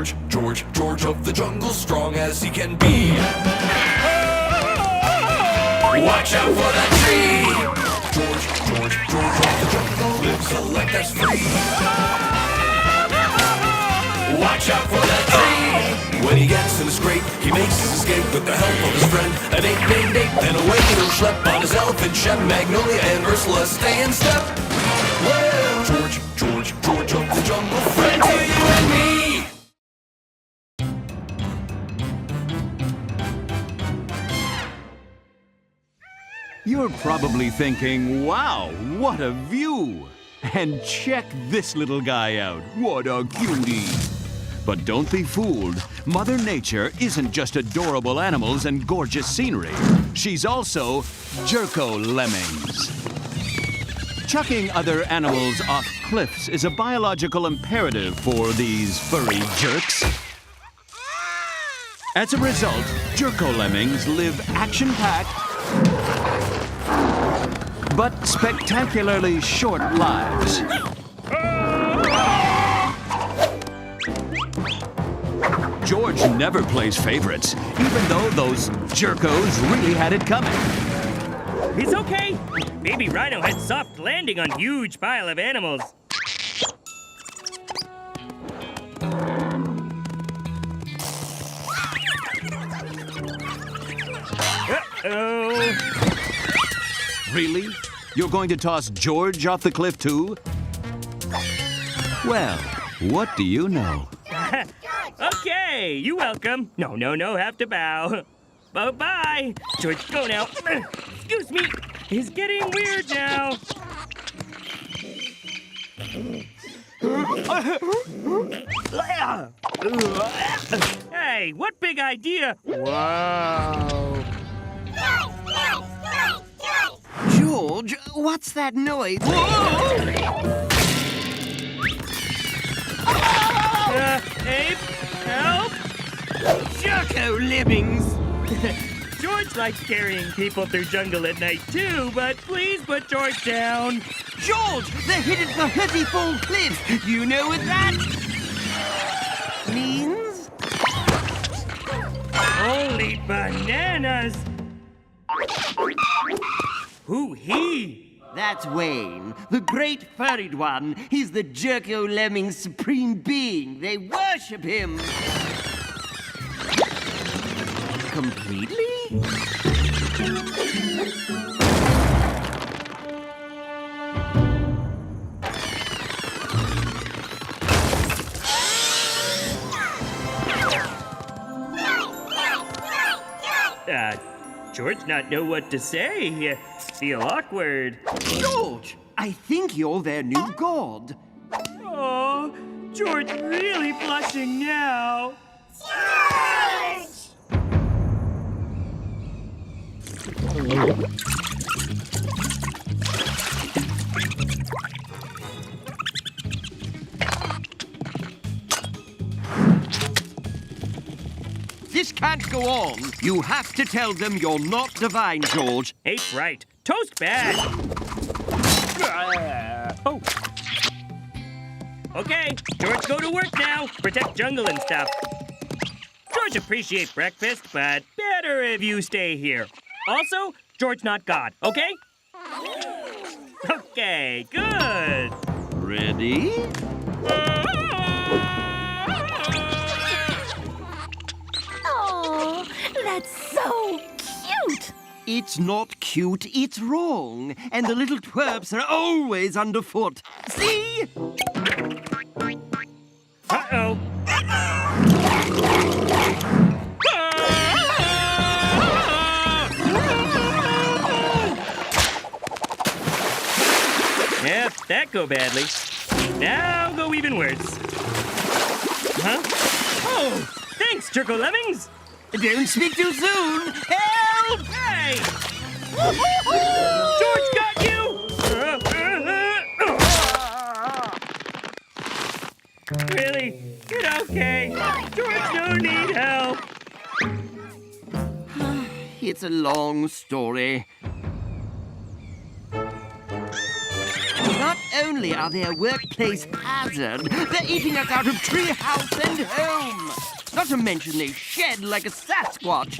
George of the jungle, strong as he can be. Watch out for that tree! George of the jungle lives a life that's free. Watch out for that tree! When he gets in a scrape, he makes his escape with the help of his friend, an ape named Ape. Then away he'll schlep on his elephant Shep. Magnolia and Ursula stay in step. Well, George of the jungle, friend to you and me. You're probably thinking, wow, what a view! And check this little guy out, what a cutie! But don't be fooled, Mother Nature isn't just adorable animals and gorgeous scenery. She's also jerko-lemmings. Chucking other animals off cliffs is a biological imperative for these furry jerks. As a result, jerko-lemmings live action-packed but spectacularly short lives. George never plays favorites, even though those jerkos really had it coming. It's okay. Baby Rhino had soft landing on huge pile of animals. Uh-oh. Really? You're going to toss George off the cliff too? Well, what do you know? Okay, you're welcome. No, have to bow. Bye-bye. George, go now. Excuse me. It's getting weird now. Hey, what big idea? Wow. George, what's that noise? Ape, help! Jerko-lemmings! George likes carrying people through jungle at night too, but please put George down. George, they're headed for Hissy Fall Cliffs. You know what that means? Holy bananas! Who he? That's Wayne, the great furried one. He's the jerko-lemming's supreme being. They worship him. Completely? George not know what to say. Feel awkward. George, I think you're their new god. Oh, George really blushing now. This can't go on. You have to tell them you're not divine, George. Ape right. Toast bad. Oh. Okay, George, go to work now. Protect jungle and stuff. George appreciate breakfast, but better if you stay here. Also, George not God, okay? Okay, good. Ready? Oh, that's so cute. It's not cute, it's wrong. And the little twerps are always underfoot. See? Uh-oh. Yep, that go badly. Now go even worse. Huh? Oh, thanks, jerko-lemmings. Don't speak too soon. Help! Hey! George got you! Really? Get okay. George no need help. It's a long story. Not only are they a workplace hazard, they're eating us out of tree house and home. to mention they shed like a Sasquatch.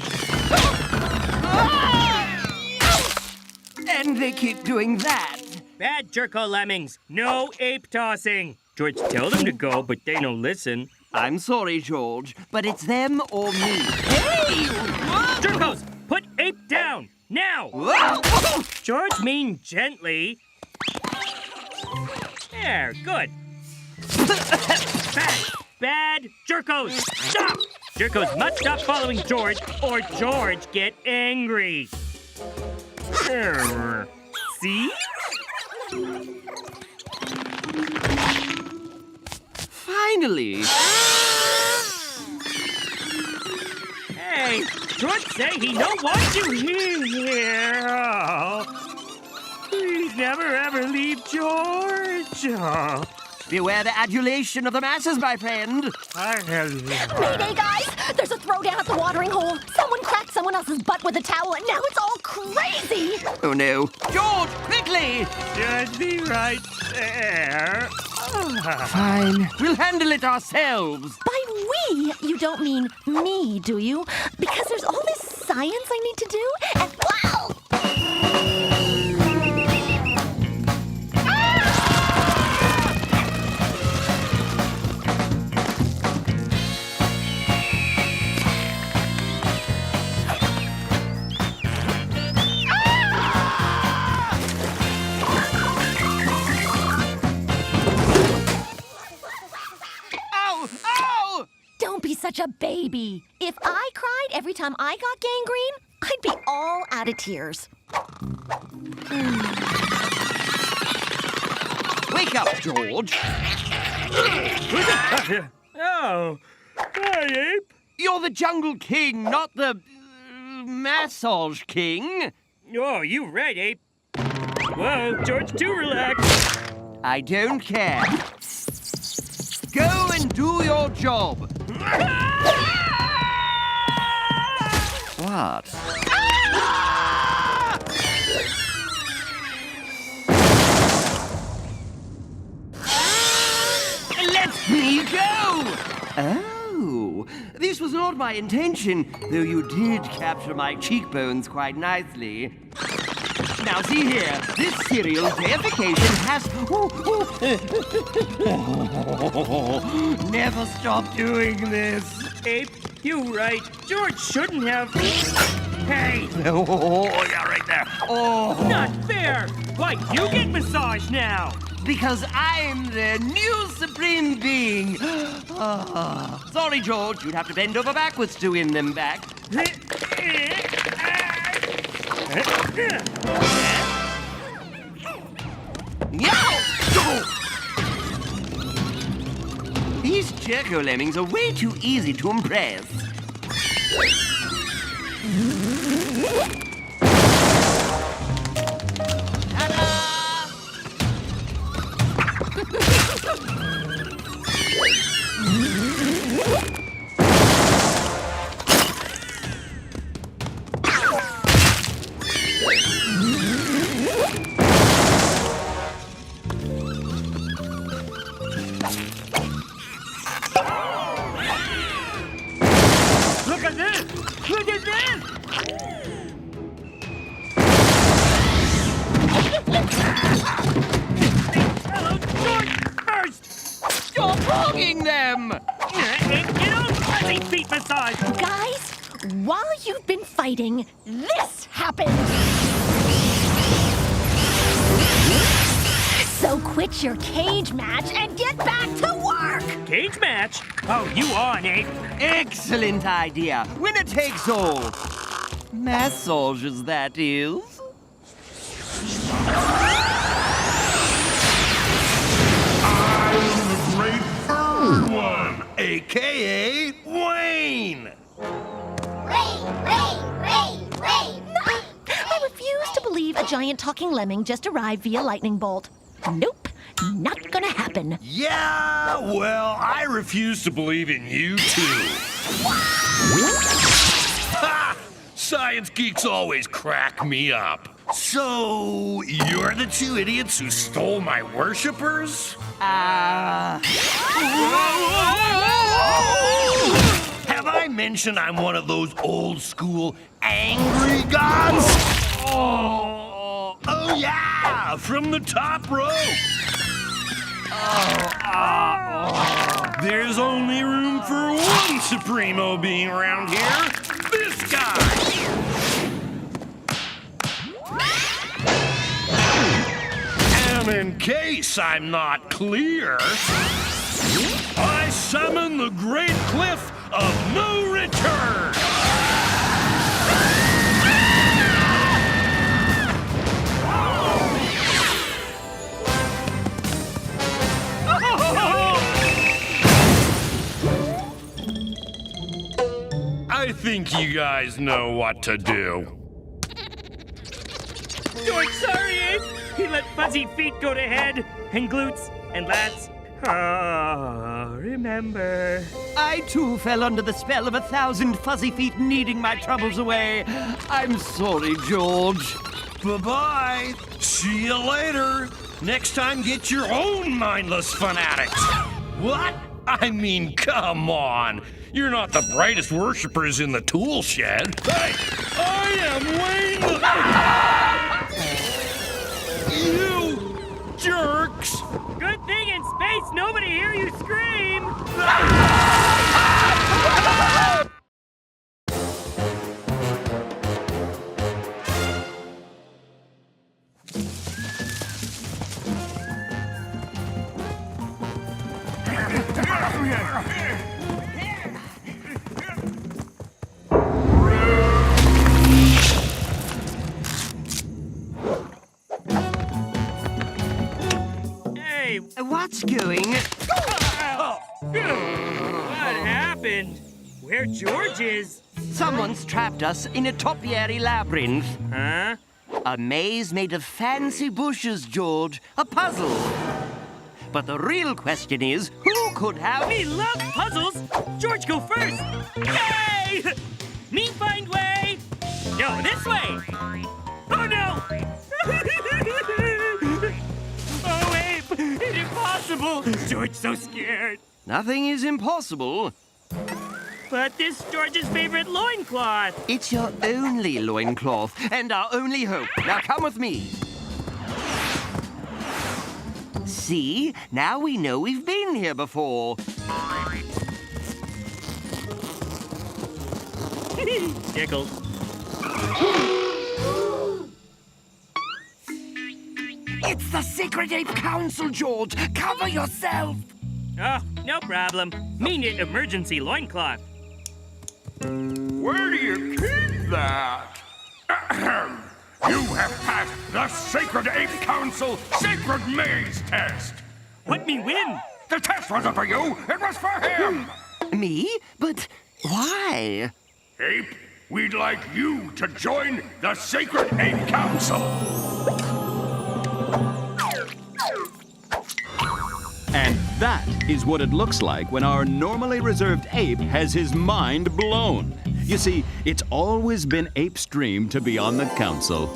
And they keep doing that. Bad jerko-lemmings. No ape tossing. George told them to go, but they don't listen. I'm sorry, George, but it's them or me. Hey! Jerkos, put ape down, now! Whoa! George, mean gently. There, good. Bad jerkos, stop! Jerkos must stop following George, or George get angry. See? Finally! Hey, George say he don't want you here. Oh. Please never ever leave George. Oh. Beware the adulation of the masses, my friend. Mayday, guys! There's a throwdown at the watering hole. Someone cracked someone else's butt with a towel, and now it's all crazy! Oh, no. George, quickly! Just be right there. Fine. We'll handle it ourselves. By we, you don't mean me, do you? Because there's all this science I need to do, and wow! Don't be such a baby. If I cried every time I got gangrene, I'd be all out of tears. Wake up, George. Oh, hi, Ape. You're the Jungle King, not the Massage King. Oh, you right, Ape. Whoa, George, too relaxed. I don't care. Go and do your job. What? Let me go! Oh, this was not my intention, though you did capture my cheekbones quite nicely. Now see here, this serial deification has... Never stop doing this. Ape, you right. George shouldn't have... Hey, Oh, yeah, right there. Oh, not fair. Why, you get massaged now. because I'm the new supreme being. Sorry, George, you'd have to bend over backwards to win them back. These jerko-lemmings are way too easy to impress. Look at this! Look at this! Hello, George first! Stop hogging them! Get on fuzzy feet massage! Guys, while you've been fighting, this happened! So quit your cage match and get back to work! Cage match? Oh, you on, Ape? Excellent idea. Winner takes all. Massages, that is. I'm the great furred one, a.k.a. Wayne. I refuse to believe a giant talking lemming just arrived via lightning bolt. Nope, not gonna happen. Yeah, well, I refuse to believe in you, too. Ha! Science geeks always crack me up. So, you're the two idiots who stole my worshippers? Have mention I'm one of those old school angry gods? Oh yeah, from the top row. There's only room for one Supremo being around here. This guy. And in case I'm not clear, I summon the Great Cliff of No Return. I think you guys know what to do. George, sorry, Ape. He let fuzzy feet go to head, and glutes, and lats. Oh, remember. I too fell under the spell of 1,000 fuzzy feet kneading my troubles away. I'm sorry, George. Bye-bye. See you later. Next time, get your own mindless fanatics. What? I mean, come on. You're not the brightest worshippers in the tool shed. Hey, I am Wayne. You jerks. Good thing in space nobody hear you scream. Hey, What's going? what happened? Where George is? Someone's trapped us in a topiary labyrinth. Huh? A maze made of fancy bushes, George. A puzzle. But the real question is, who could have... Me love puzzles. George, go first. Yay! Me find way. No, this way. Oh no! Oh, Ape, it's impossible. George, so scared. Nothing is impossible. But this George's favorite loincloth. It's your only loincloth and our only hope. Now come with me. See? Now we know we've been here before. Tickle. It's the Secret Ape Council, George. Cover yourself. Oh, no problem. Me need emergency loincloth. Where do you keep that? Ahem. You have passed the Sacred Ape Council Sacred Maze Test. What me win? The test wasn't for you, it was for him. Me? But why? Ape, we'd like you to join the Sacred Ape Council. And that is what it looks like when our normally reserved ape has his mind blown. You see, it's always been Ape's dream to be on the council.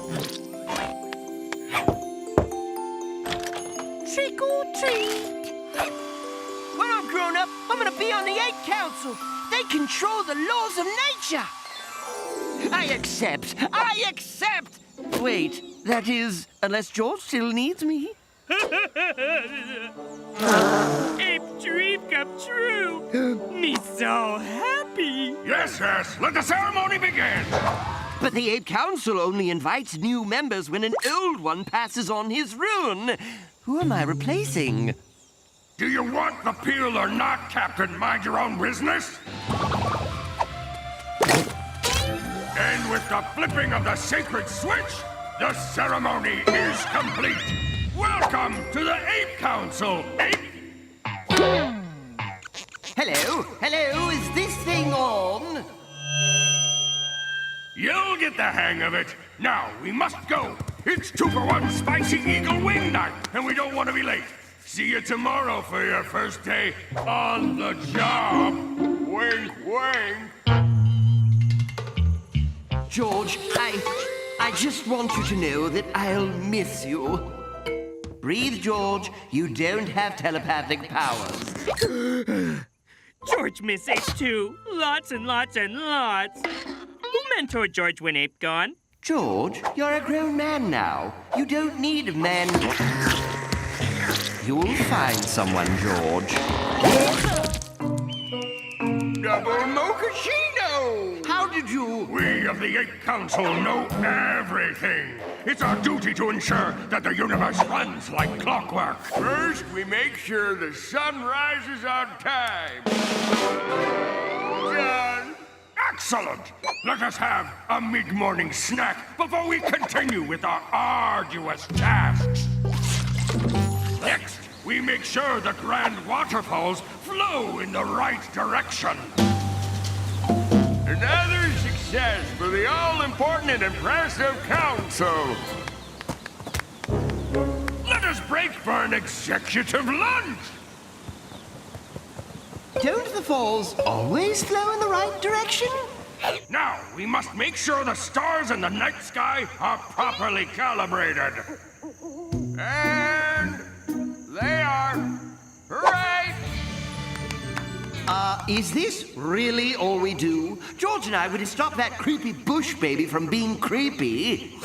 Trick or treat. When I'm grown up, I'm gonna be on the Ape Council. They control the laws of nature. I accept. I accept. Wait, that is, unless George still needs me. Ape dream come true. Me so happy. Yes, let the ceremony begin. But the Ape Council only invites new members when an old one passes on his rune. Who am I replacing? Do you want the peel or not, Captain? Mind your own business. And with the flipping of the sacred switch, the ceremony is complete. Welcome to the Ape Council, Ape! Hello, is this thing on? You'll get the hang of it. Now, we must go. It's 2-for-1 spicy eagle wing night, and we don't want to be late. See you tomorrow for your first day on the job. Wink, wink. George, I just want you to know that I'll miss you. Breathe, George. You don't have telepathic powers. George miss Ape too. Lots and lots and lots. Who mentored George when Ape gone? George, you're a grown man now. You don't need a man. You'll find someone, George. Double mochaccino! How did you... We of the Ape Council know everything. It's our duty to ensure that the universe runs like clockwork. First, we make sure the sun rises on time. Done. Excellent! Let us have a mid-morning snack before we continue with our arduous tasks. Next, we make sure the grand waterfalls flow in the right direction. Another success for the all-important and impressive council. Let us break for an executive lunch! Don't the falls always flow in the right direction? Now, we must make sure the stars in the night sky are properly calibrated. And they are right. Is this really all we do? George and I would have stopped that creepy bush baby from being creepy.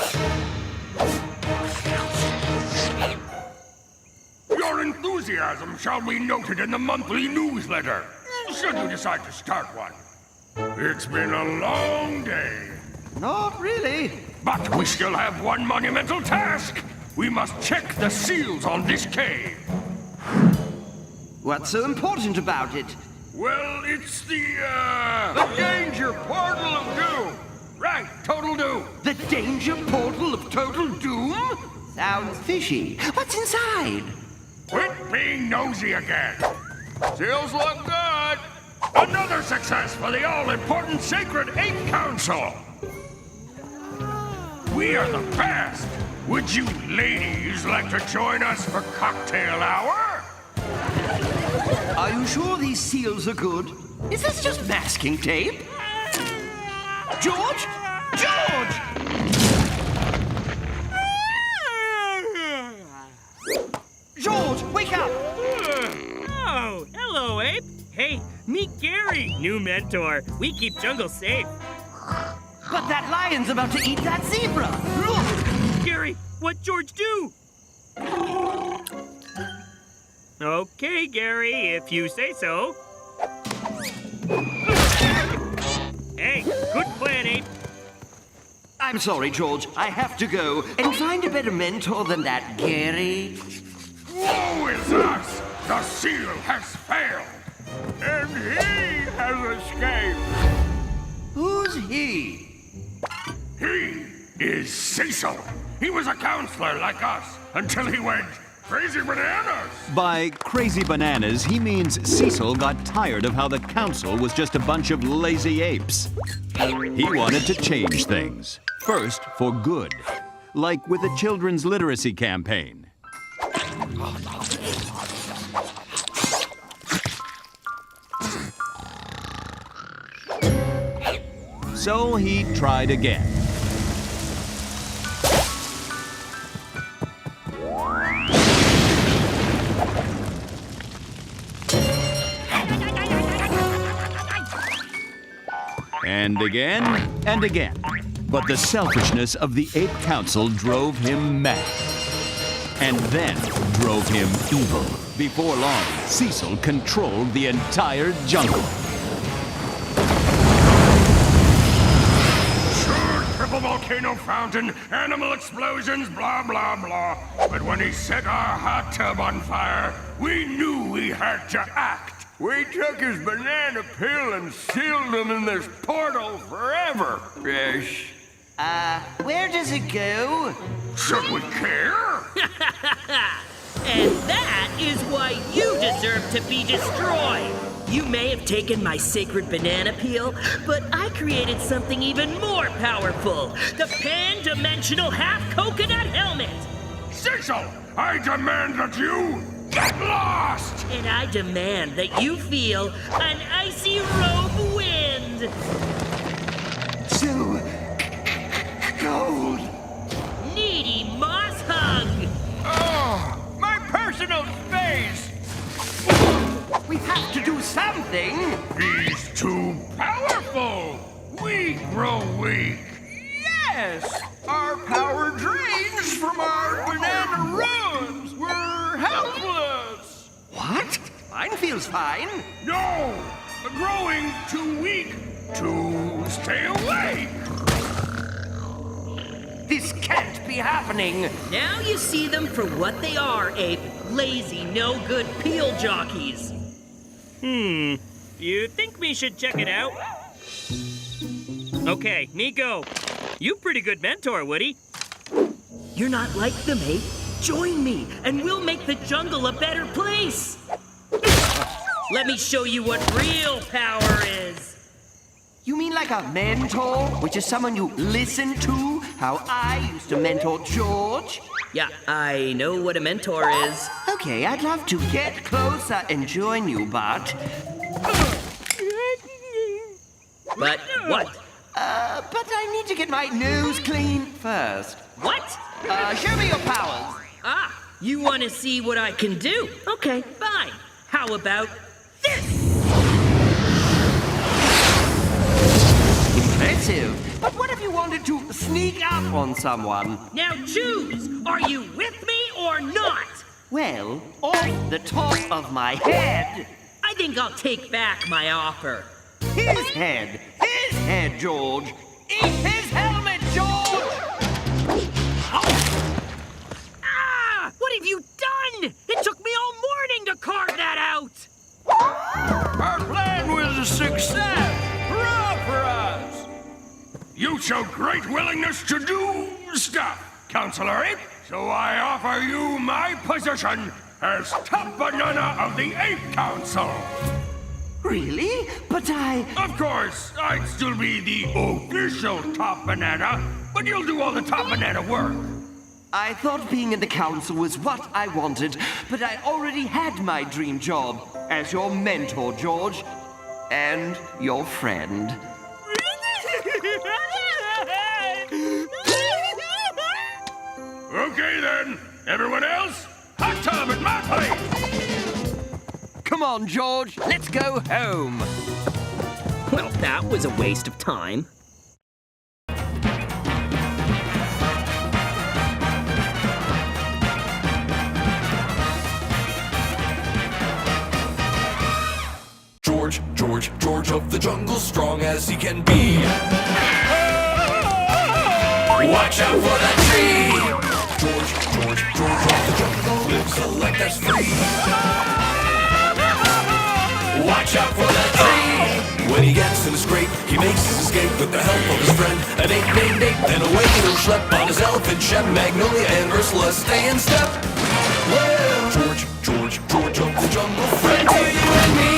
Your enthusiasm shall be noted in the monthly newsletter, should you decide to start one. It's been a long day. Not really. But we still have one monumental task. We must check the seals on this cave. What's so important about it? Well, it's the Danger portal of doom. Right, total doom. The danger portal of total doom? Sounds fishy. What's inside? Quit being nosy again. Seals look good. Another success for the all-important Sacred Ape Council. We are the best. Would you ladies like to join us for cocktail hour? Are you sure these seals are good? Is this just masking tape? George? George! George, wake up! Oh, hello, Ape. Hey, meet Gary, new mentor. We keep jungle safe. But that lion's about to eat that zebra! Look! Gary, what George do? Okay, Gary, if you say so. Hey, good plan, Ape. I'm sorry, George. I have to go and find a better mentor than that Gary. Woe is us! The seal has failed. And he has escaped. Who's he? He is Cecil. He was a counselor like us until he went crazy bananas. By crazy bananas, he means Cecil got tired of how the council was just a bunch of lazy apes. He wanted to change things. First, for good. Like with the children's literacy campaign. So he tried again. And again, and again. But the selfishness of the Ape Council drove him mad. And then drove him evil. Before long, Cecil controlled the entire jungle. Sure, triple volcano fountain, animal explosions, blah, blah, blah. But when he set our hot tub on fire, we knew we had to act. We took his banana peel and sealed him in this portal forever. Ish. Where does it go? Should we care? And that is why you deserve to be destroyed. You may have taken my sacred banana peel, but I created something even more powerful. The pan-dimensional half-coconut helmet. Cecil, I demand that you get lost! And I demand that you feel an icy robe wind. So cold. Needy moss hug. Oh, my personal space. We have to do something. He's too powerful. We grow weak. Yes! Our power drains from our banana ruins. We're helpless. What? Mine feels fine. No! Growing too weak to stay awake. This can't be happening. Now you see them for what they are, Ape. Lazy, no-good peel jockeys. You think we should check it out? Okay, me go. You pretty good mentor, Woody. You're not like them, Ape. Join me, and we'll make the jungle a better place. Let me show you what real power is. You mean like a mentor, which is someone you listen to? How I used to mentor George? Yeah, I know what a mentor is. Okay, I'd love to get closer and join you, but... But what? But I need to get my nose clean first. What? Show me your powers. Ah, you want to see what I can do? Okay, fine. How about this? Impressive. But what if you wanted to sneak up on someone? Now choose. Are you with me or not? Well, off the top of my head. I think I'll take back my offer. His head, George. Eat his helmet, George! Ah! What have you done? It took me all morning to carve that out. Our plan was a success. Hurrah for us! You show great willingness to do stuff, Counselor Ape. So I offer you my position as top banana of the Ape Council. Really? But Of course, I'd still be the official top banana, but you'll do all the top banana work. I thought being in the council was what I wanted, but I already had my dream job as your mentor, George, and your friend. Okay then, everyone else, hot tub at my place. Come on, George, let's go home. Well, that was a waste of time. George of the jungle, strong as he can be. Watch out for that tree. George of the jungle lives a life that's free. Watch out for that tree. When he gets in a scrape, he makes his escape with the help of his friend, an ape named Ape. Then away he'll schlep on his elephant, Shem, Magnolia, and Ursula stay in step. Well, George of the jungle, friend to you and me.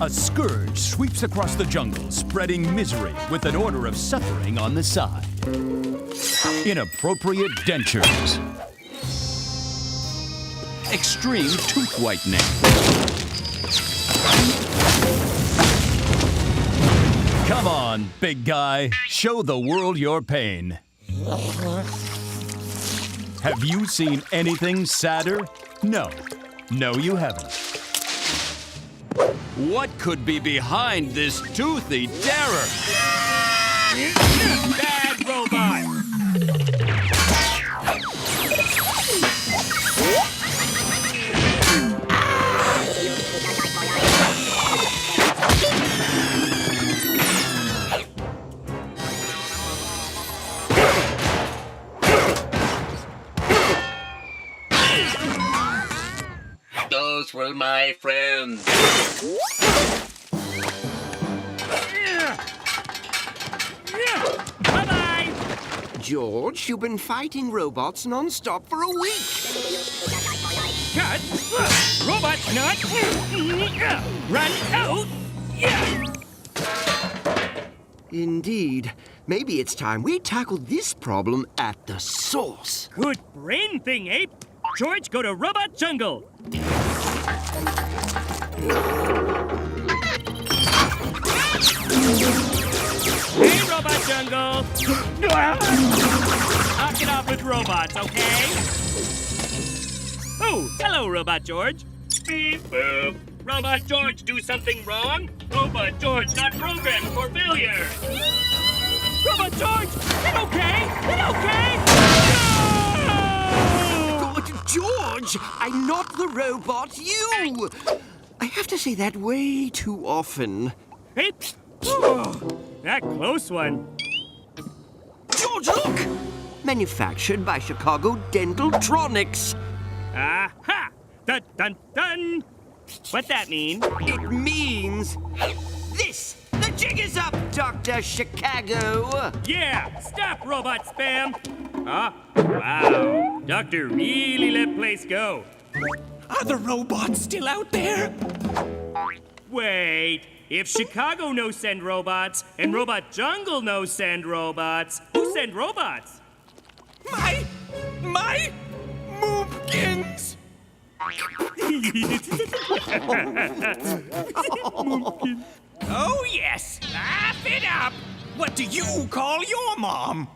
A scourge sweeps across the jungle, spreading misery with an order of suffering on the side. Inappropriate dentures. Extreme tooth whitening. Come on, big guy. Show the world your pain. Have you seen anything sadder? No. No, you haven't. What could be behind this toothy terror? Bad robot! Those were my friends. Bye-bye! George, you've been fighting robots non-stop for a week. Cut! Robot nut! Run out! Indeed. Maybe it's time we tackle this problem at the source. Good brain thing, Ape! George, go to Robot Jungle! Hey, Robot Jungle! Knock it off with robots, okay? Oh, hello, Robot George. Beep boop. Robot George do something wrong? Robot George not programmed for failure. Robot George, it okay? It okay? No! George, I'm not the robot, you! I have to say that way too often. Hey, oh, that close one. George, look! Manufactured by Chicago Dentaltronics. Aha! Dun dun dun! What's that mean? It means this! The jig is up, Dr. Chicago! Yeah! Stop, robot spam! Ah, wow. Doctor really let place go. Are the robots still out there? Wait, if Chicago no send robots and Robot Jungle no send robots, who send robots? My Moopkins! Oh, yes. Laugh it up. What do you call your mom?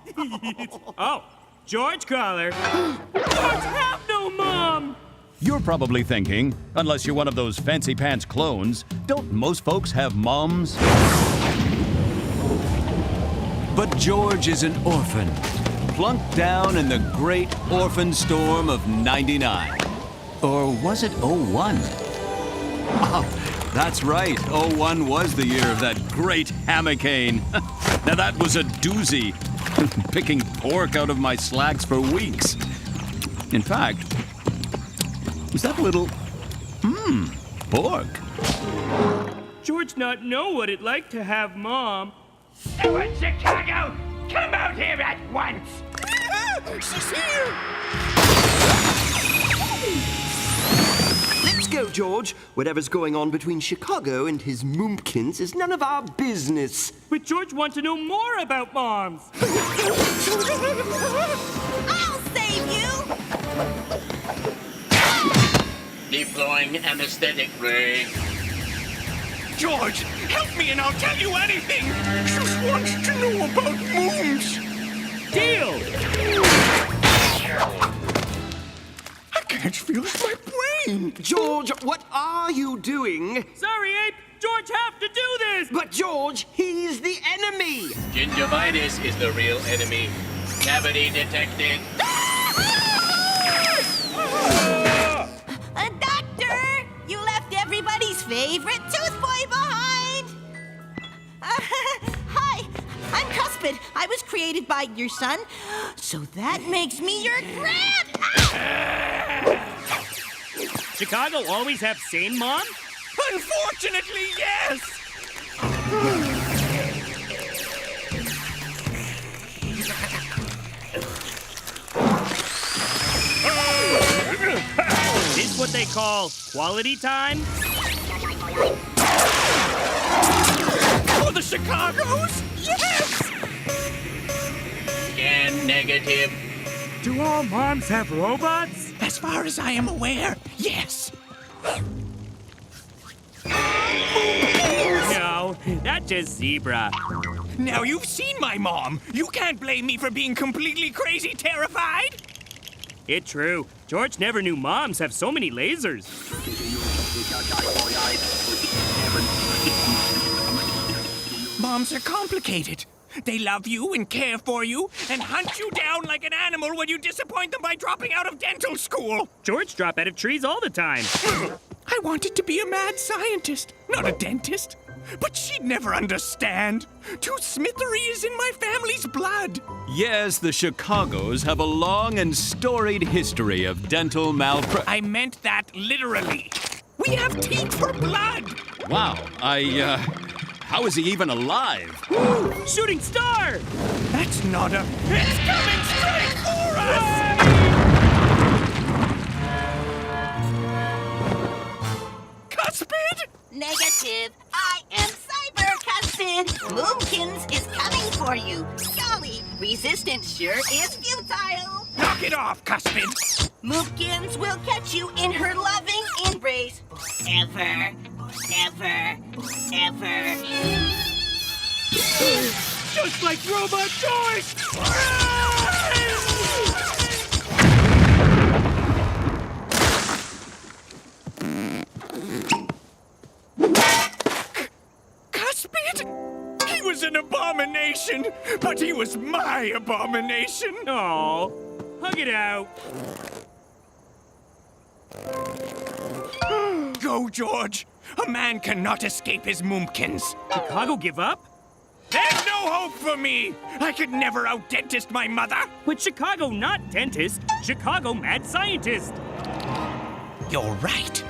Oh, George Caller. George have no mom! You're probably thinking, unless you're one of those fancy pants clones, don't most folks have moms? But George is an orphan, plunked down in the great orphan storm of '99. Or was it '01? Oh, that's right. '01 was the year of that great hammock-cane. Now that was a doozy. Picking pork out of my slacks for weeks. In fact, was that a little, pork? George not know what it like to have mom. Everyone, Chicago, come out here at once! She's here! Let's go, George. Whatever's going on between Chicago and his Moompkins is none of our business. But George want to know more about moms. I'll save you! Deploying anesthetic ray. George, help me and I'll tell you anything! Just wants to know about mooms! Deal! I can't feel my brain! George, what are you doing? Sorry, Ape. George have to do this. But George, he's the enemy! Gingivitis is the real enemy. Cavity detected. Doctor! You left everybody's favorite tooth boy behind! Hi, I'm Cuspid. I was created by your son, so that makes me your grand... Chicago always have same mom? Unfortunately, yes! This what they call quality time? For the Chicagos? Yes! Scan negative. Do all moms have robots? As far as I am aware, yes. No, that's just zebra. Now you've seen my mom. You can't blame me for being completely crazy terrified. It's true. George never knew moms have so many lasers. Moms are complicated. They love you and care for you and hunt you down like an animal when you disappoint them by dropping out of dental school. George drop out of trees all the time. I wanted to be a mad scientist, not a dentist. But she'd never understand. Tooth smithery is in my family's blood. Yes, the Chicagos have a long and storied history of dental I meant that literally. We have teeth for blood. Wow, how is he even alive? Ooh, shooting star! That's not a... It's coming straight for us! Cuspid? Negative. I am Cyber Cuspid. Moomkins is coming for you. Golly, resistance sure is futile. Knock it off, Cuspid. Moomkins will catch you in her loving embrace. Ever, ever, ever. Just like Robot George! Cuspid? He was an abomination, but he was my abomination. Oh, hug it out. Go, George. A man cannot escape his mumpkins. Chicago give up? There's no hope for me. I could never out-dentist my mother. But Chicago not dentist, Chicago mad scientist. You're right.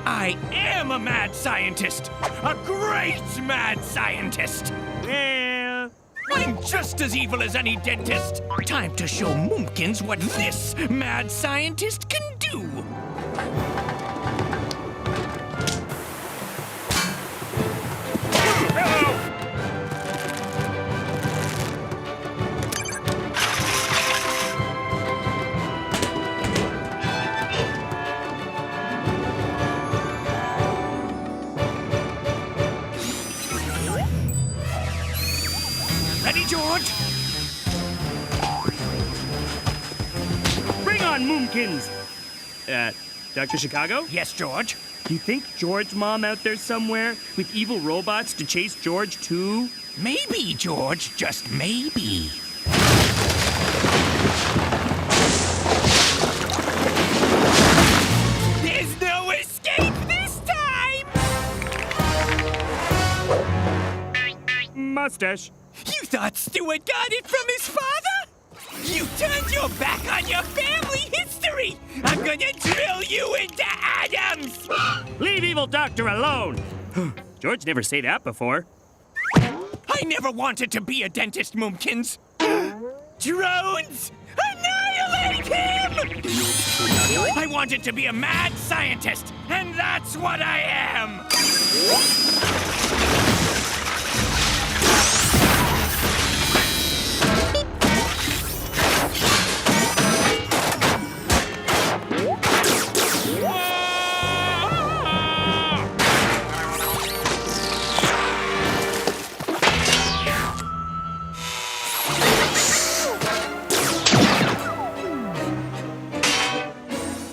I am a mad scientist. A great mad scientist. Well, I'm just as evil as any dentist. Time to show mumpkins what this mad scientist can do. Ready, George? bring on Moomkins! Dr. Chicago? Yes, George? You think George's mom out there somewhere with evil robots to chase George too? Maybe, George, just maybe. There's no escape this time! Mustache. You thought Stuart got it from his father? You turned your back on your family history! I'm gonna drill you into atoms! Leave evil doctor alone! George never say that before. I never wanted to be a dentist, Moomkins. Drones! Annihilate him! I wanted to be a mad scientist, and that's what I am!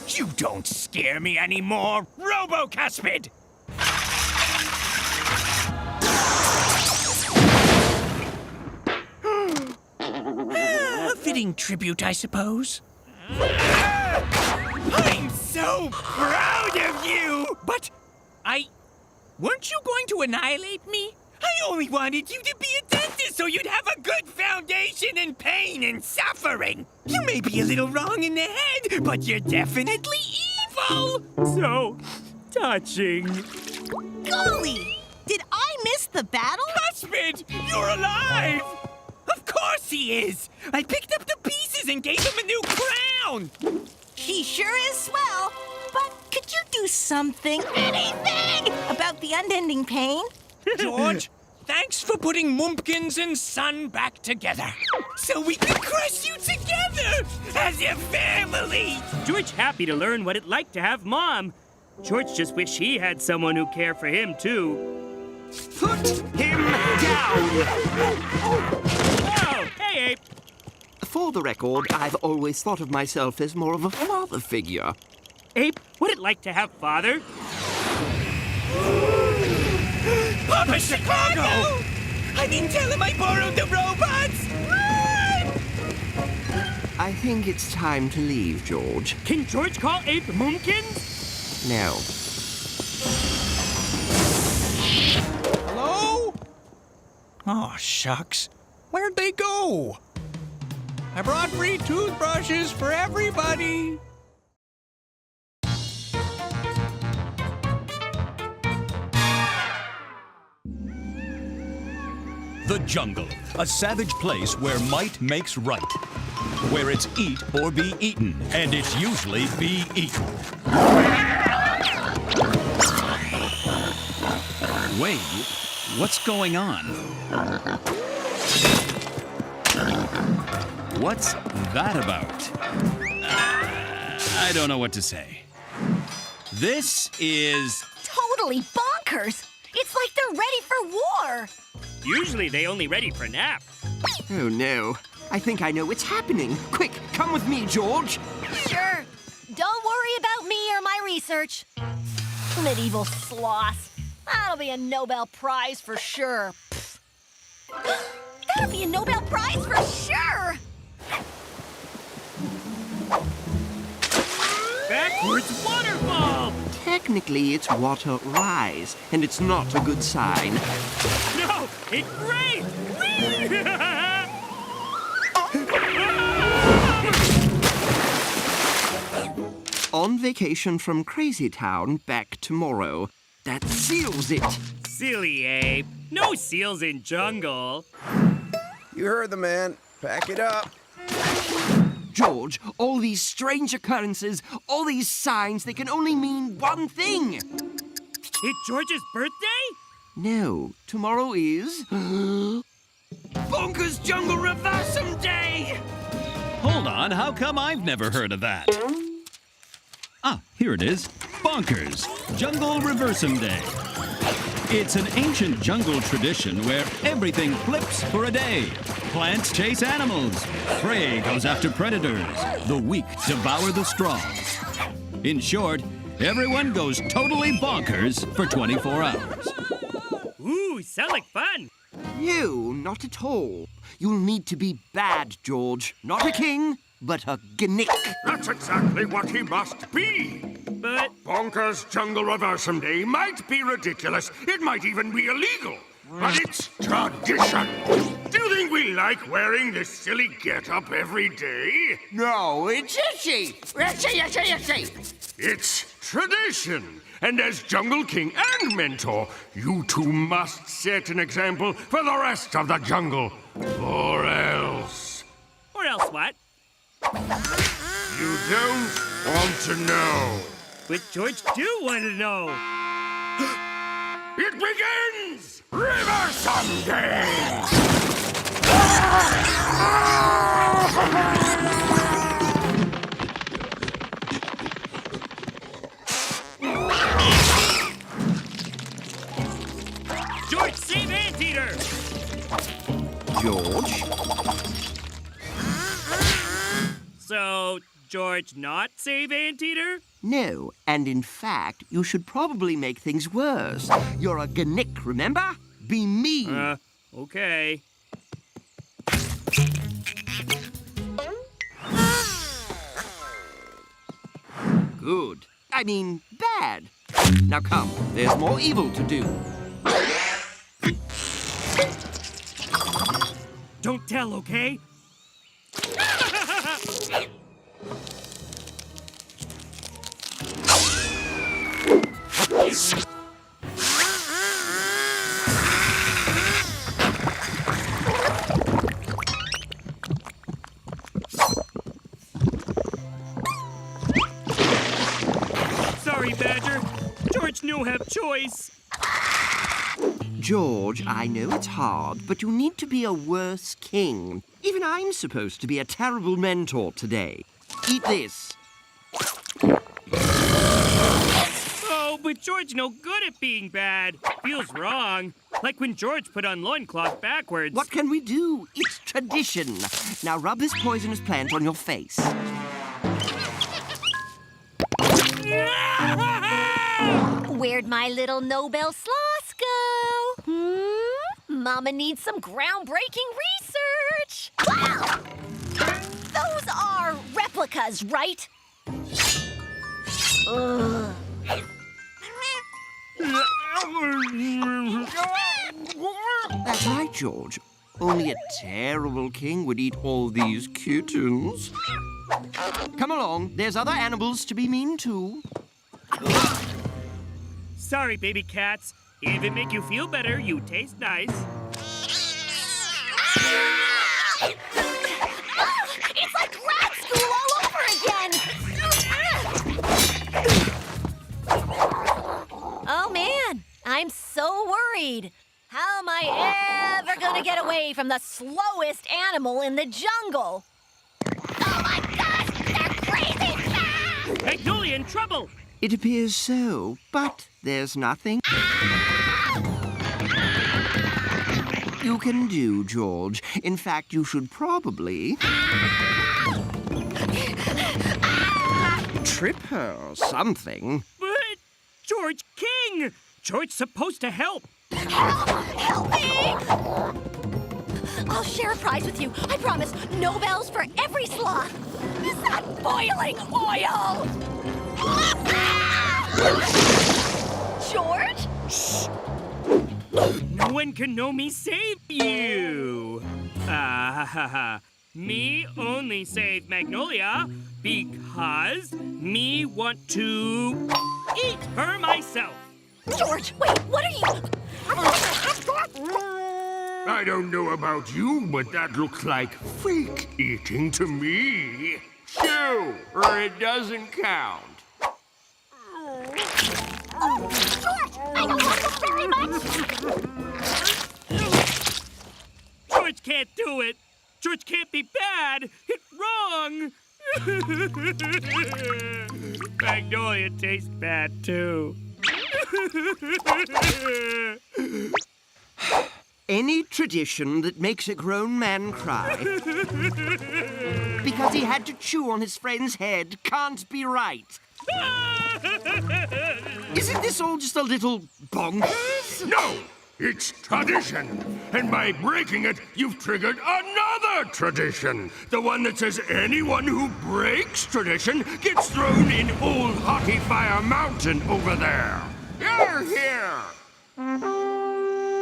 You don't scare me anymore, Robo-Cuspid! A fitting tribute, I suppose. I'm so proud of you! But weren't you going to annihilate me? I only wanted you to be a dentist so you'd have a good foundation in pain and suffering. You may be a little wrong in the head, but you're definitely evil! So touching. Golly! Did I miss the battle? Cuspid, you're alive! Of course he is! I picked up the pieces and gave him a new crown! He sure is swell. But could you do something, anything, about the unending pain? George, thanks for putting Mumpkins and Son back together. So we can crush you together as a family! George happy to learn what it like to have mom. George just wish he had someone who care for him too. Put him down! Oh, hey, Ape. For the record, I've always thought of myself as more of a father figure. Ape, what it like to have father? Papa Chicago! I didn't tell him I borrowed the robots! Run! I think it's time to leave, George. Can George call Ape Moomkins? No. Hello? Oh, shucks. Where'd they go? I brought free toothbrushes for everybody. The jungle, a savage place where might makes right. Where it's eat or be eaten, and it's usually be eaten. Wait, what's going on? What's that about? I don't know what to say. This is... Totally bonkers. It's like they're ready for war. Usually they only ready for nap. Oh no, I think I know what's happening. Quick, come with me, George. Sure. Don't worry about me or my research. Medieval sloths. That'll be a Nobel Prize for sure. Pfft. That'll be a Nobel Prize for sure! Backwards waterfall! Technically, it's water rise, and it's not a good sign. No, it's great! On vacation from Crazy Town, back tomorrow. That seals it. Silly ape. No seals in jungle. You heard the man. Pack it up. George, all these strange occurrences, all these signs, they can only mean one thing. It's George's birthday? No, tomorrow is... Bonkers Jungle Reversum Day! Hold on, how come I've never heard of that? Ah, here it is. Bonkers, Jungle Reversum Day. It's an ancient jungle tradition where everything flips for a day. Plants chase animals. Prey goes after predators. The weak devour the strong. In short, everyone goes totally bonkers for 24 hours. Ooh, sound like fun. No, not at all. You'll need to be bad, George. Not a king, but a gnick. That's exactly what he must be. But Bonkers Jungle Reversum Day might be ridiculous. It might even be illegal. But it's tradition. Do you think we like wearing this silly get-up every day? No, it's itchy. Itchy. It's tradition. And as Jungle King and Mentor, you two must set an example for the rest of the jungle. Or else... Or else what? You don't want to know. But George do want to know. It begins! Reversum Day! George, save Anteater! George? So, George not save Anteater? No, and in fact, you should probably make things worse. You're a gnick, remember? Be me. Okay. Good. I mean, bad. Now come, there's more evil to do. Don't tell, okay? Sorry, Badger. George no have choice. George, I know it's hard, but you need to be a worse king. Even I'm supposed to be a terrible mentor today. Eat this. Oh, but George no good at being bad. Feels wrong. Like when George put on loincloth backwards. What can we do? It's tradition. Now rub this poisonous plant on your face. Where'd my little Nobel sloths go? Mama needs some groundbreaking research. Wow! Those are replicas, right? Ugh. That's right, George. Only a terrible king would eat all these kittens. Come along, there's other animals to be mean to. Sorry, baby cats. If it make you feel better, you taste nice. It's like grad school all over again! Oh, man. I'm so worried. How am I ever gonna get away from the slowest animal in the jungle? Oh, my gosh! They're crazy fast! Magnolia in trouble! It appears so, but there's nothing. you can do, George. In fact, you should probably trip her or something. But George King! George's supposed to help. Help me! I'll share a prize with you. I promise. No bells for every sloth. Is that boiling oil? George? Shh! No one can know me save you. Me only save Magnolia because me want to eat her myself. George, wait, what are you? I don't know about you, but that looks like fake eating to me. Chew, or it doesn't count. Oh, George, I don't like it very much. George can't do it. George can't be bad. It's wrong. Magnolia tastes bad, too. Any tradition that makes a grown man cry because he had to chew on his friend's head can't be right. Isn't this all just a little bonkers? No! It's tradition! And by breaking it, you've triggered another tradition! The one that says anyone who breaks tradition gets thrown in Old Hottie Fire Mountain over there! You're here!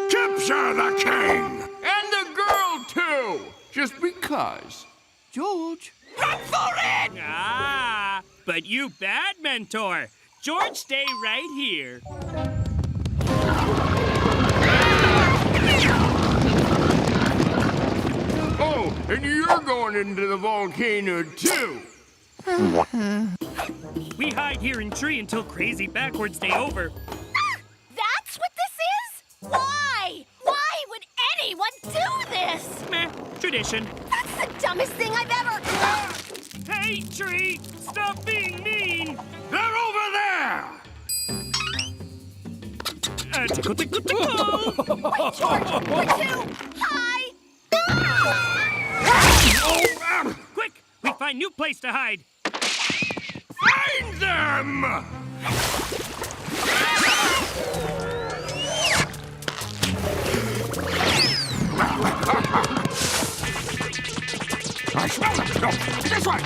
Capture the king! And the girl, too! Just because. George? Run for it! Ah, but you bad, Mentor. George, stay right here. Oh, and you're going into the volcano, too! We hide here in tree until crazy backwards day over. That's what this is? Why? Why would anyone do this? Meh, tradition. That's the dumbest thing I've ever... Hey, tree! Stop being mean! They're over there! Tickle, tickle, tickle! Wait, George, we're too high! Quick! We find new place to hide. Find them! I smell them! No, this way!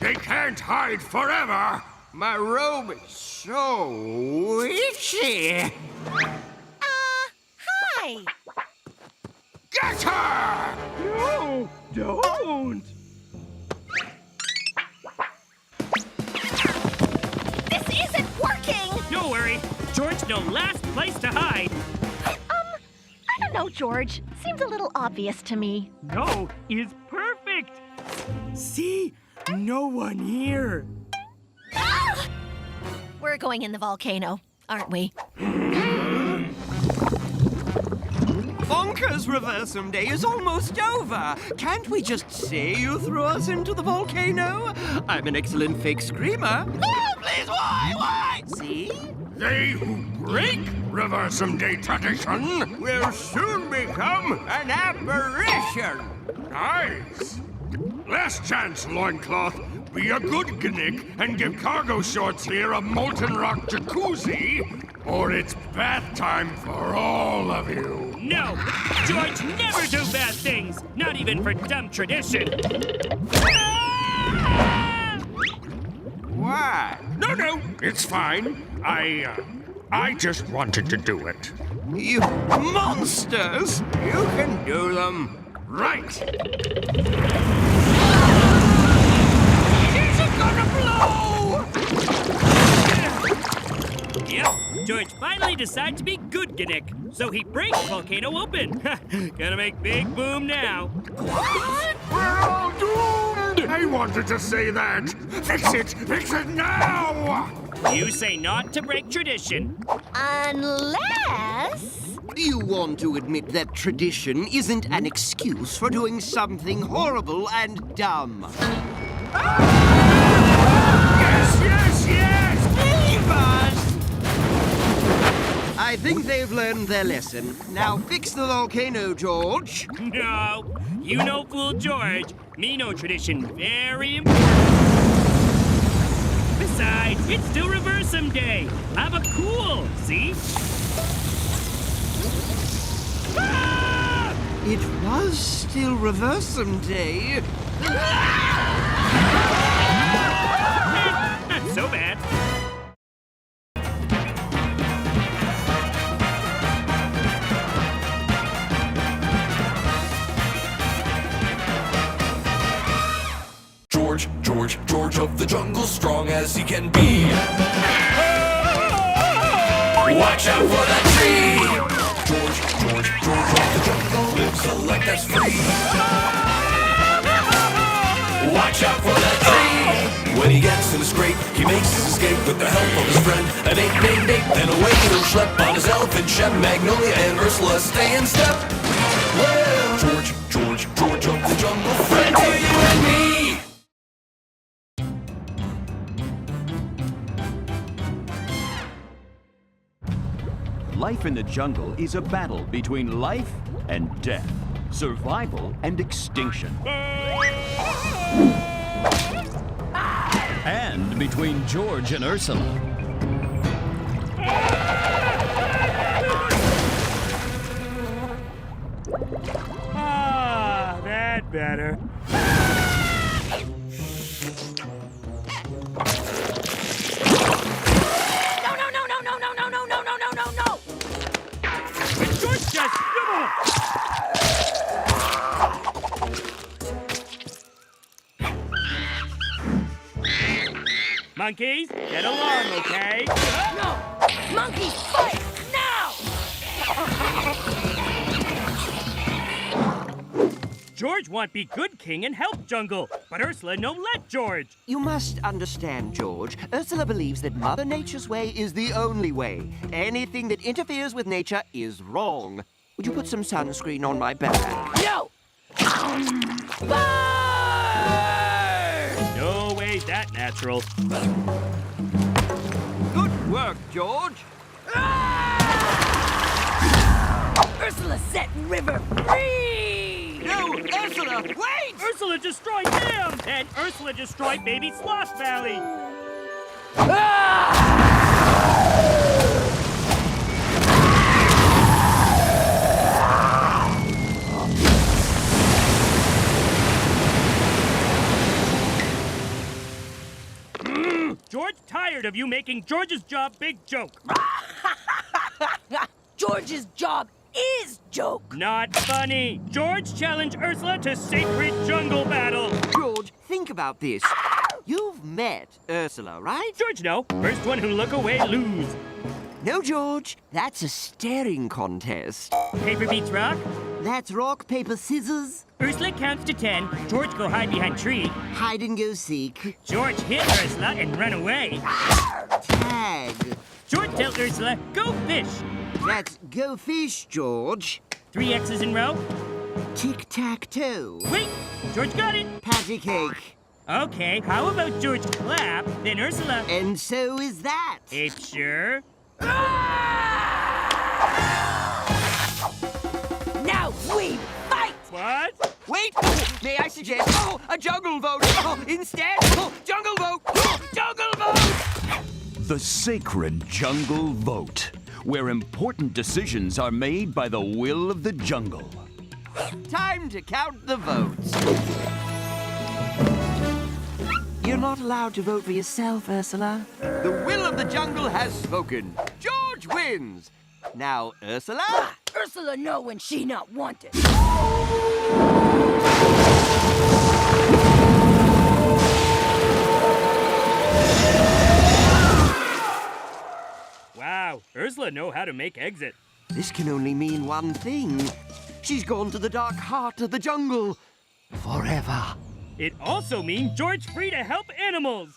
They can't hide forever! My robe is so itchy. Hi! Get her! No, don't! This isn't working! Don't worry. George no last place to hide. I don't know, George. Seems a little obvious to me. No is perfect. See? No one here. Ah! We're going in the volcano, aren't we? Bonkers Reversum Day is almost over. Can't we just say you threw us into the volcano? I'm an excellent fake screamer. Oh, please, why? See? They who break Reversum Day tradition Will soon become an apparition. Nice! Last chance, loincloth. Be a good gnick and give cargo shorts here a molten rock jacuzzi, or it's bath time for all of you. No! George never do bad things! Not even for dumb tradition! Why? No, it's fine. I just wanted to do it. You monsters! You can do them. Right! Is it gonna blow? Yep, George finally decided to be good Gnick, so he breaks the volcano open. Gonna make big boom now. What? We're all doomed! I wanted to say that. Fix it now! You say not to break tradition. Unless... You want to admit that tradition isn't an excuse for doing something horrible and dumb. Yes! Leave us! I've think they've learned their lesson. Now fix the volcano, George. No, you no fool George. Me no tradition very important. Besides, it's still Reversum Day. Have a cool, see? Ah! It was still Reversum Day. Not so bad. George of the jungle, strong as he can be. Watch out for that tree! George of the jungle lives a life that's free. Watch out for that tree! When he gets in a scrape, he makes his escape with the help of his friend, an ape named Ape. Then away he'll schlep on his elephant shep. Magnolia and Ursula stay in step. Well, George of the jungle, friend to you and me. Life in the jungle is a battle between life and death, survival and extinction. And between George and Ursula. Ah, that better. Monkeys, get along, okay? No! Monkeys, fight! Now! George want be good king and help jungle, but Ursula no let George. You must understand, George. Ursula believes that Mother Nature's way is the only way. Anything that interferes with nature is wrong. Would you put some sunscreen on my back? No! No way that natural. Good work, George. Ursula set river free! No, Ursula, wait! Ursula destroyed him! And Ursula destroyed baby Sloth Valley! George tired of you making George's job big joke. George's job is joke. Not funny. George challenged Ursula to sacred jungle battle. George, think about this. You've met Ursula, right? George, no. First one who look away lose. No, George. That's a staring contest. Paper beats rock. That's rock, paper, scissors. Ursula counts to 10. George go hide behind tree. Hide and go seek. George hit Ursula and run away. Tag. George tell Ursula, go fish. That's go fish, George. 3 X's in row. Tic-tac-toe. Wait, George got it. Patty cake. Okay, how about George clap, then Ursula? And so is that. Ape sure. Now we fight! What? Wait! May I suggest a jungle vote? Instead, jungle vote! Jungle vote! The sacred jungle vote, where important decisions are made by the will of the jungle. Time to count the votes. You're not allowed to vote for yourself, Ursula. The will of the jungle has spoken. George wins. Now, Ursula? Ursula know when she not wanted. Wow, Ursula know how to make exit. This can only mean one thing. She's gone to the dark heart of the jungle. Forever. It also means George free to help animals.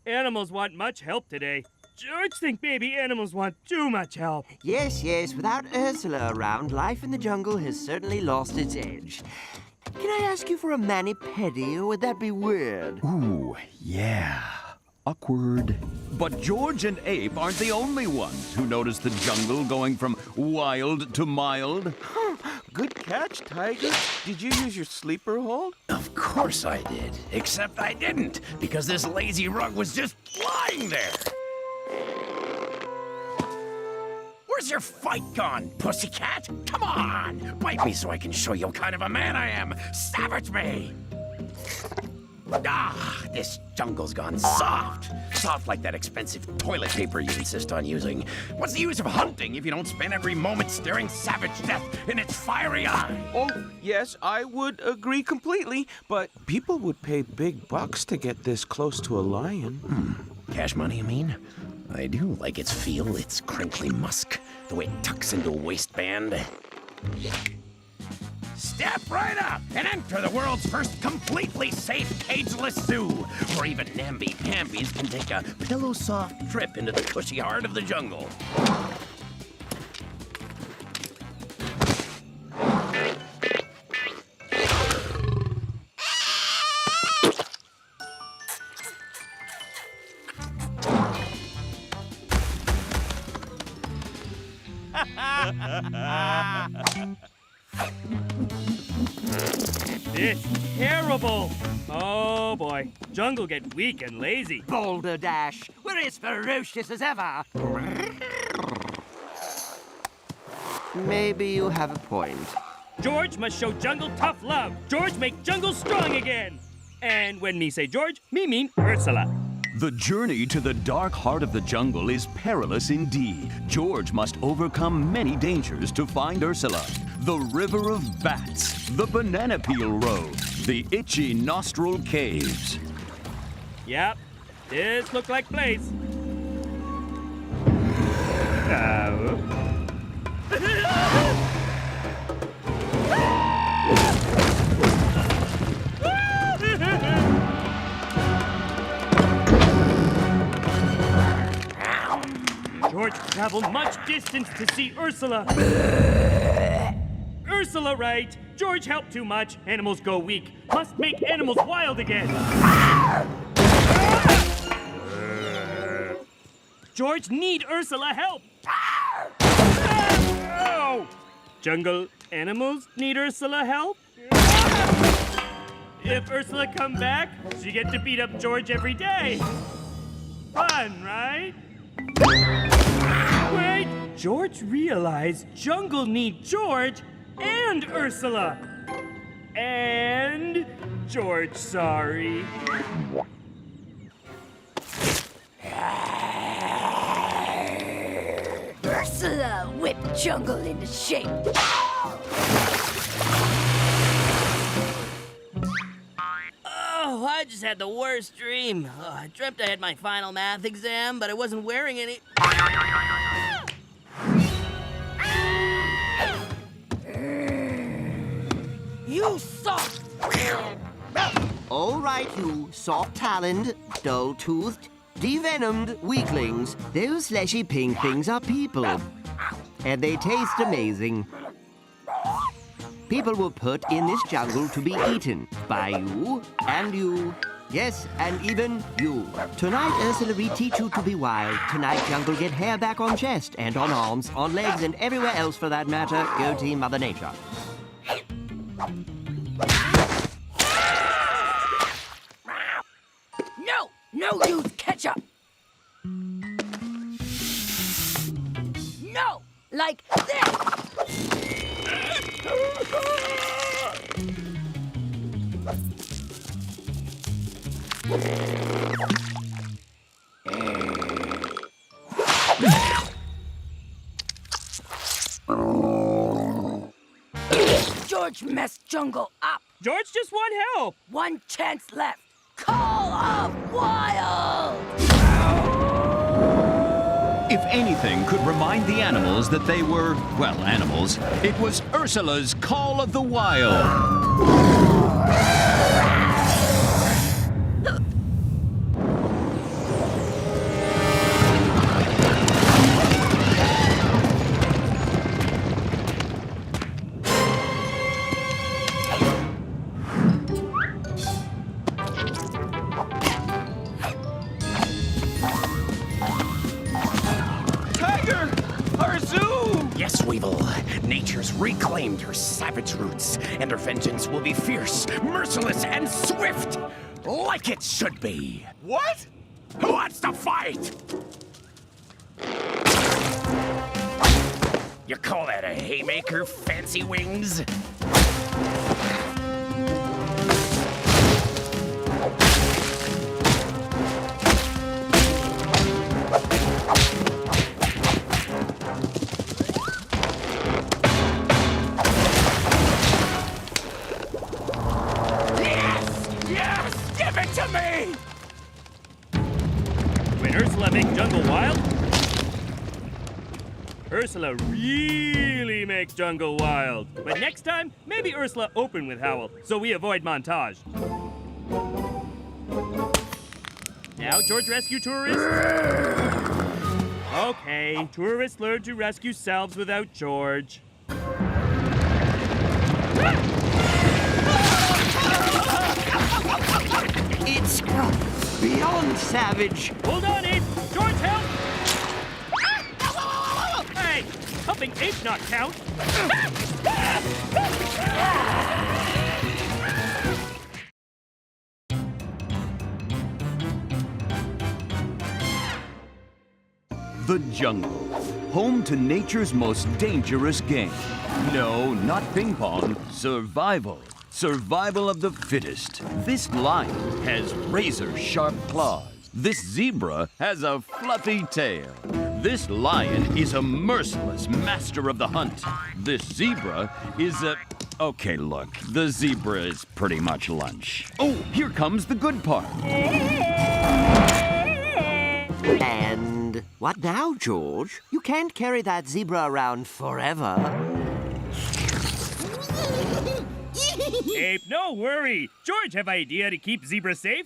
Animals want much help today. George think maybe animals want too much help. Yes, yes, without Ursula around, life in the jungle has certainly lost its edge. Can I ask you for a mani-pedi, or would that be weird? Ooh, yeah. Awkward. But George and Ape aren't the only ones who noticed the jungle going from wild to mild. Good catch, Tiger. Did you use your sleeper hold? Of course I did. Except I didn't, because this lazy rug was just lying there. Where's your fight gone, pussycat? Come on! Bite me so I can show you what kind of a man I am! Savage me! Ah, this jungle's gone soft. Soft like that expensive toilet paper you insist on using. What's the use of hunting if you don't spend every moment staring savage death in its fiery eye? Oh, yes, I would agree completely, but people would pay big bucks to get this close to a lion. Cash money, you mean? I do like its feel, its crinkly musk, the way it tucks into a waistband. Step right up and enter the world's first completely safe, cageless zoo, where even namby-pambies can take a pillow-soft trip into the cushy heart of the jungle. This is terrible. Oh boy, jungle get weak and lazy. Boulder Dash, we're as ferocious as ever. Maybe you have a point. George must show jungle tough love. George make jungle strong again. And when me say George, me mean Ursula. The journey to the dark heart of the jungle is perilous indeed. George must overcome many dangers to find Ursula. The River of Bats, the Banana Peel Road, the Itchy Nostril Caves. Yep, this look like place. George traveled much distance to see Ursula. Ursula right. George helped too much. Animals go weak. Must make animals wild again. George need Ursula help. Oh. Jungle animals need Ursula help. If Ursula come back, she get to beat up George every day. Fun, right? Wait! George realized jungle need George and Ursula. And George sorry. Ursula whipped jungle into shape. Oh, I just had the worst dream. Oh, I dreamt I had my final math exam, but I wasn't wearing any. You soft! All right, you soft-taloned, dull-toothed, devenomed weaklings. Those fleshy pink things are people. And they taste amazing. People were put in this jungle to be eaten by you, and you. Yes, and even you. Tonight, Ursula reteach you to be wild. Tonight, jungle get hair back on chest, and on arms, on legs, and everywhere else for that matter. Go Team Mother Nature. No use ketchup! No! Like this! George messed jungle up. George just want help. One chance left. Call of Wild! If anything could remind the animals that they were, well, animals, it was Ursula's Call of the Wild. creatures reclaimed her savage roots, and her vengeance will be fierce, merciless, and swift, like it should be. What? Who wants to fight? You call that a haymaker, fancy wings? Yes! Give it to me! When Ursula make Jungle Wild, Ursula really makes Jungle Wild. But next time, maybe Ursula open with Howl, so we avoid montage. Now, George rescue tourists. Okay, tourists learn to rescue selves without George. It's beyond savage. Hold on, Ape. George, help! Hey, helping Ape not count. The jungle, home to nature's most dangerous game. No, not ping pong, survival. Survival of the fittest. This lion has razor-sharp claws. This zebra has a fluffy tail. This lion is a merciless master of the hunt. This zebra is a... Okay, look, the zebra is pretty much lunch. Oh, here comes the good part. And what now, George? You can't carry that zebra around forever. Ape, no worry. George have idea to keep zebra safe.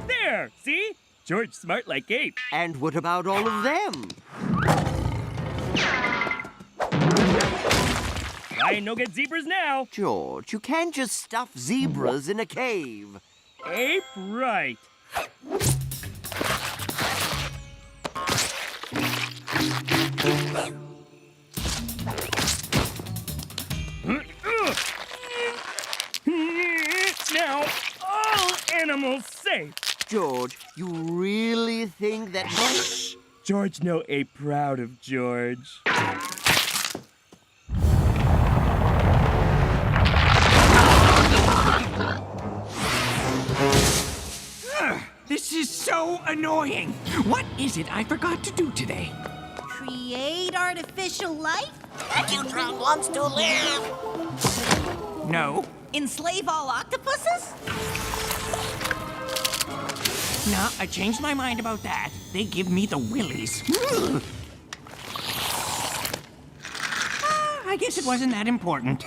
There, see? George smart like Ape. And what about all of them? Lion no get zebras now. George, you can't just stuff zebras in a cave. Ape, right. Now, all animals safe. George, you really think that... George no Ape proud of George. This is so annoying. What is it I forgot to do today? Create artificial life? That you drone wants to live. No. Enslave all octopuses? No, I changed my mind about that. They give me the willies. I guess it wasn't that important.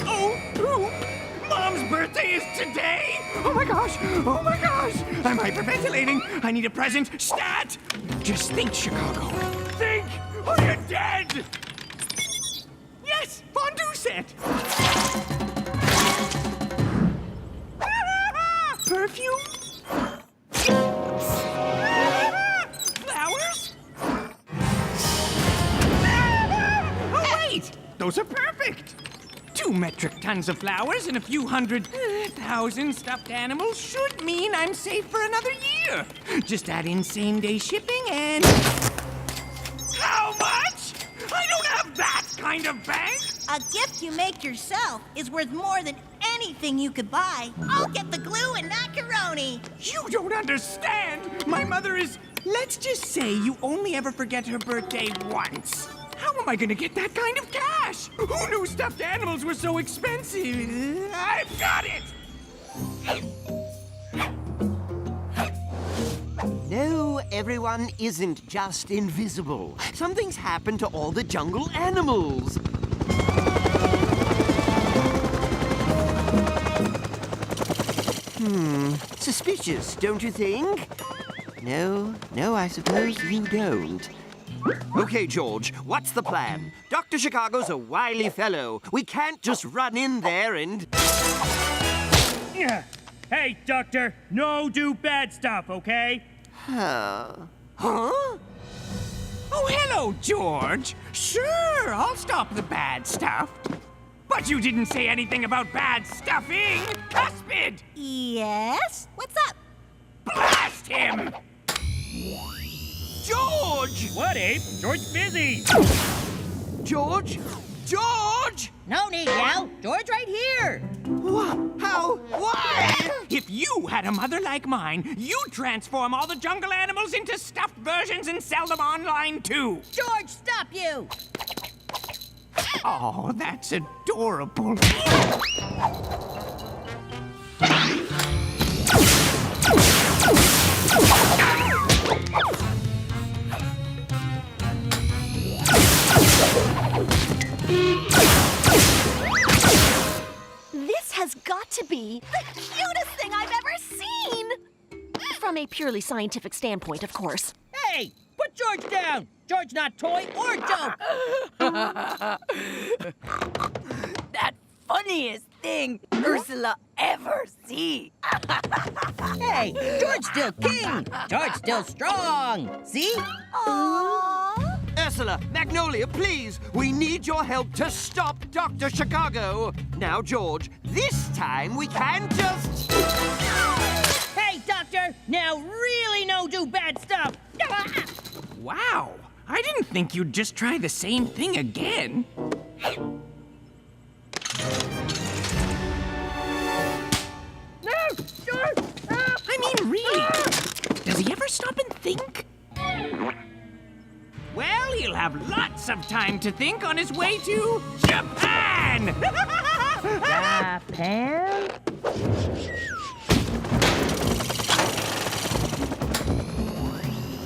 Oh, Mom's birthday is today? Oh my gosh! Oh my gosh! I'm hyperventilating. I need a present. Stat! Just think, Chicago. Think! Or you're dead! Yes! Fondue set! Perfume? Flowers? Oh, wait! Those are perfect! 2 metric tons of flowers and a few hundred thousand stuffed animals should mean I'm safe for another year. Just add in same-day shipping and... How much? I don't have that kind of bank! A gift you make yourself is worth more than anything you could buy. I'll get the glue and macaroni. You don't understand! My mother is... Let's just say you only ever forget her birthday once. How am I gonna get that kind of cash? Who knew stuffed animals were so expensive? I've got it! No, everyone isn't just invisible. Something's happened to all the jungle animals. Suspicious, don't you think? No, I suppose you don't. Okay, George, what's the plan? Dr. Chicago's a wily fellow. We can't just run in there and... Hey, Doctor, no do bad stuff, okay? Huh? Oh, hello, George. Sure, I'll stop the bad stuff. But you didn't say anything about bad stuffing, Cuspid! Yes? What's up? Blast him! George! What, Ape? George's busy. George? George! No need, Yell. George right here. How? Why? If you had a mother like mine, you'd transform all the jungle animals into stuffed versions and sell them online, too. George, stop you! Oh, that's adorable. This has got to be the cutest thing I've ever seen! From a purely scientific standpoint, of course. Hey, put George down. George not toy or joke. That funniest thing Ursula ever see. Hey, George still king. George still strong. See? Aww. Ursula, Magnolia, please! We need your help to stop Dr. Chicago! Now, George, this time we can just... Hey, Doctor! Now really no do bad stuff! Wow, I didn't think you'd just try the same thing again. I mean, really, does he ever stop and think? Well, he'll have lots of time to think on his way to Japan! Japan?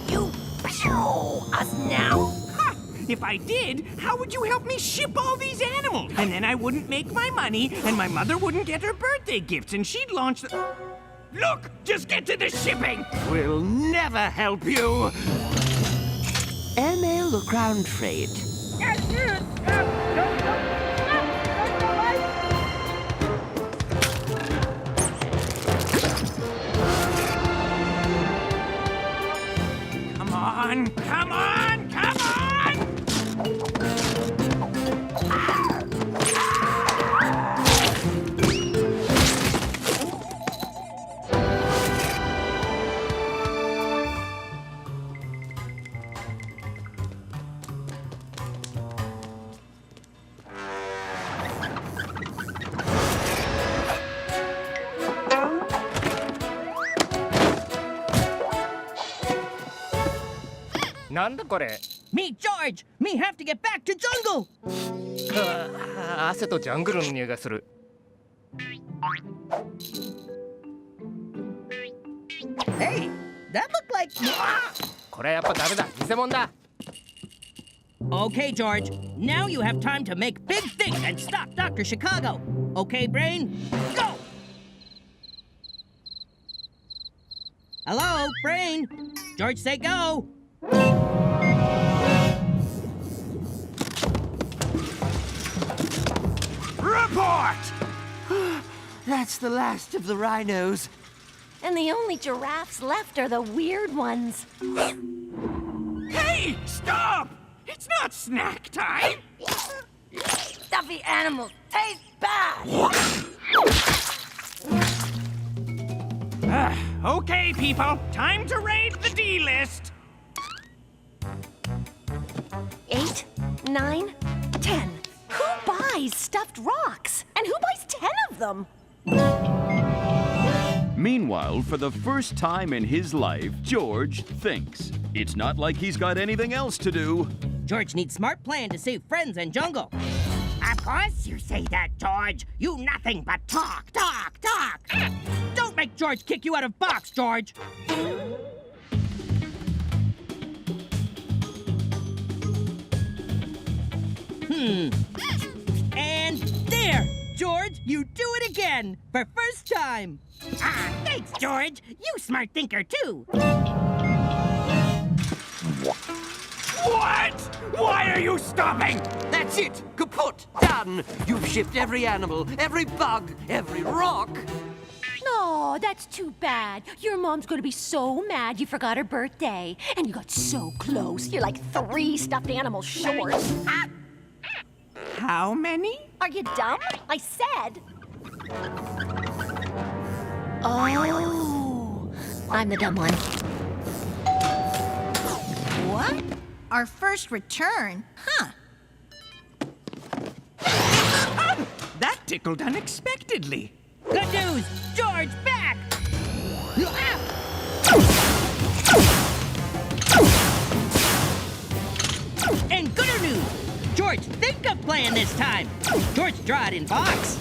You show us now. Ha! If I did, how would you help me ship all these animals? And then I wouldn't make my money, and my mother wouldn't get her birthday gifts, and she'd launch the... Look! Just get to the shipping! We'll never help you! ML or ground freight? Come on, come on, come on! Me, George! Me have to get back to jungle! 汗とジャングルの匂いがする。Hey, that looked like... これやっぱダメだ。偽物だ。Okay, George. Now you have time to make big things and stop Dr. Chicago. Okay, Brain? Go! Hello, Brain? George, say go! Report! That's the last of the rhinos. And the only giraffes left are the weird ones. Hey, stop! It's not snack time! Stuffy animals taste bad. Okay, people, time to raid the D-list. 8, 9, 10. Who buys stuffed rocks? And who buys 10 of them? Meanwhile, for the first time in his life, George thinks. It's not like he's got anything else to do. George needs smart plan to save friends and jungle. Of course you say that, George. You nothing but talk, talk, talk. Don't make George kick you out of box, George! And there! George, you do it again! For first time! Ah, thanks, George. You smart thinker, too. What? Why are you stopping? That's it! Kaput! Done! You've shipped every animal, every bug, every rock. No, that's too bad. Your mom's gonna be so mad you forgot her birthday. And you got so close. You're like 3 stuffed animals short. How many? Are you dumb? I said. Oh, I'm the dumb one. What? Our first return? Huh. That tickled unexpectedly. Good news! George, back! And gooder news! George, think of playing this time! George, draw it in box!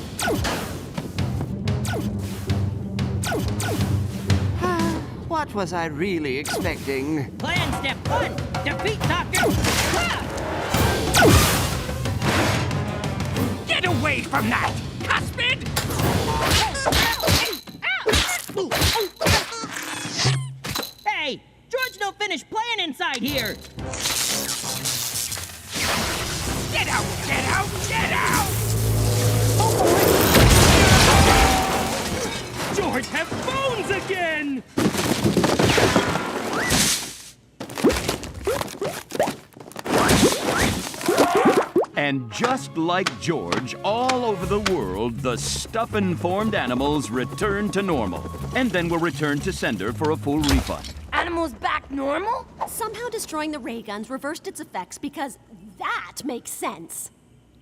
What was I really expecting? Plan step 1, defeat Dr. Get away from that! Cuspid! Hey, George no finished playing inside here! Get out! Get out! Get out! George have bones again! And just like George, all over the world, the stuff-informed animals return to normal. And then were returned to sender for a full refund. Animals back normal? Somehow destroying the ray guns reversed its effects because that makes sense.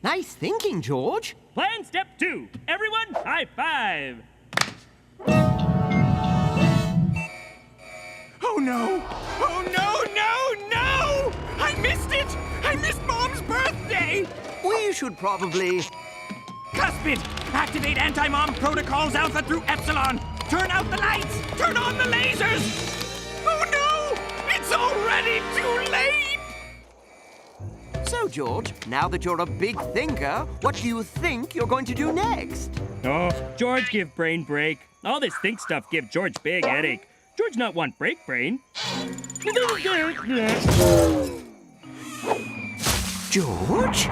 Nice thinking, George. Plan step 2. Everyone, high five. Oh no! Oh no, no, no! I missed it! I missed Mom's birthday! We should probably... Cuspid! Activate anti-mom protocols Alpha through Epsilon! Turn out the lights! Turn on the lasers! Oh no! It's already too late! So, George, now that you're a big thinker, what do you think you're going to do next? Oh, George give brain break. All this think stuff give George big headache. George not want break brain. George?